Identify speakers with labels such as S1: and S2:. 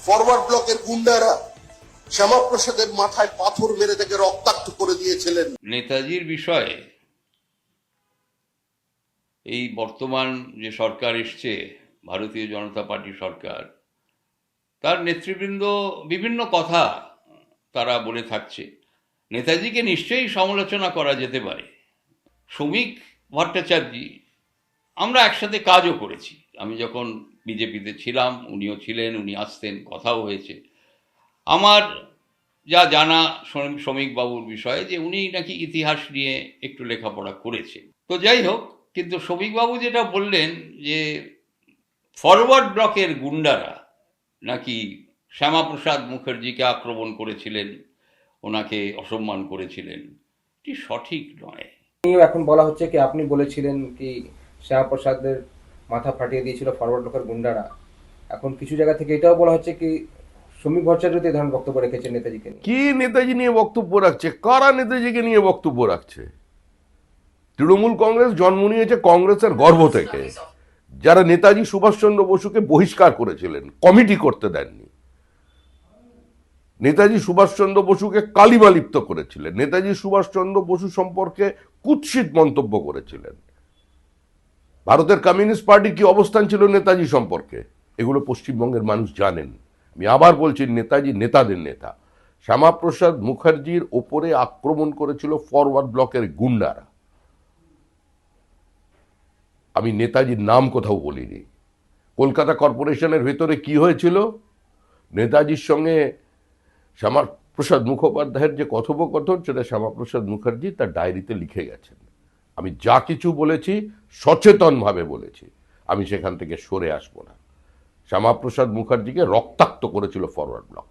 S1: Forward ব্লকের গুন্ডারা শ্যামাপ্রসাদের মাথায় পাথর মেরে তাকে রক্তাক্ত করে দিয়েছিলেন।
S2: নেতাজির বিষয়ে এই বর্তমান যে সরকার এসছে, ভারতীয় জনতা পার্টি সরকার, তার নেতৃবৃন্দ বিভিন্ন কথা তারা বলে থাকছে। নেতাজিকে নিশ্চয়ই সমালোচনা করা যেতে পারে। শ্রমিক ভট্টাচার্যি, আমরা একসাথে কাজও করেছি। আমি যখন বিজেপিতে ছিলাম, উনিও ছিলেন, উনি আসতেন, কথাও হয়েছে। আমার যা জানা শ্রমিকবাবুর বিষয়ে, যে উনি নাকি ইতিহাস নিয়ে একটু লেখাপড়া করেছে। তো যাই হোক, কিন্তু শ্রমিকবাবু যেটা বললেন যে ফরওয়ার্ড ব্লকের গুন্ডারা নাকি শ্যামাপ্রসাদ মুখার্জিকে আক্রমণ করেছিলেন, ওনাকে অসম্মান করেছিলেন, এটি সঠিক নয়।
S3: এখন বলা হচ্ছে কি আপনি বলেছিলেন কি শ্যামাপ্রসাদের মাথা ফাটিয়ে দিয়েছিল ফরওয়ার্ড ব্লকের গুন্ডারা। এখন কিছু জায়গা থেকে এটাও বলা হচ্ছে কি শ্রমিক ভট্টাচার্য এই ধরনের বক্তব্য রেখেছেন নেতাজিকে নিয়ে।
S4: কি নেতাজি নিয়ে বক্তব্য রাখছে? কারা নেতাজিকে নিয়ে বক্তব্য রাখছে? তৃণমূল কংগ্রেস জন্ম নিয়েছে কংগ্রেসের গর্ভ থেকে, যারা নেতাজি সুভাষচন্দ্র বসুকে বহিষ্কার করেছিলেন, কমিটি করতে দেননি। নেতাজি সুভাষচন্দ্র বসুকে কালিমা লিপ্ত করেছিলেন, নেতাজি সুভাষচন্দ্র বসু সম্পর্কে কুৎসিত মন্তব্য করেছিলেন। ভারতের কমিউনিস্ট পার্টি কি অবস্থান ছিল নেতাজি সম্পর্কে, এগুলো পশ্চিমবঙ্গের মানুষ জানেন। আমি আবার বলছি, নেতাজি নেতাদের নেতা। শ্যামাপ্রসাদ মুখার্জির ওপরে আক্রমণ করেছিল ফরওয়ার্ড ব্লকের গুন্ডারা। আমি নেতাজির নাম কোথাও বলিনি। কলকাতা কর্পোরেশনের ভেতরে কি হয়েছিল, নেতাজির সঙ্গে শ্যামাপ্রসাদ মুখোপাধ্যায়ের যে কথোপকথন, সেটা শ্যামাপ্রসাদ মুখার্জি তার ডায়েরিতে লিখে গেছেন। আমি যা কিছু বলেছি সচেতনভাবে বলেছি, আমি সেখান থেকে সরে আসবো না। শ্যামাপ্রসাদ মুখার্জিকে রক্তাক্ত করেছিল ফরওয়ার্ড ব্লক।